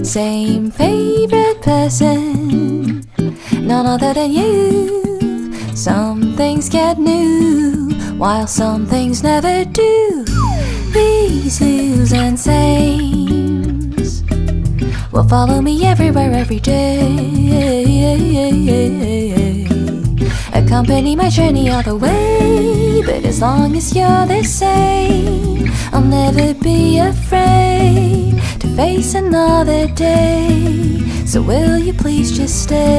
Same favorite person, none other than you. Some things get new, while some things never do. These do's and sames will follow me everywhere, every day. Accompany my journey all the way. But as long as you're the same, I'll never be afraid to face another day. So will you please just stay?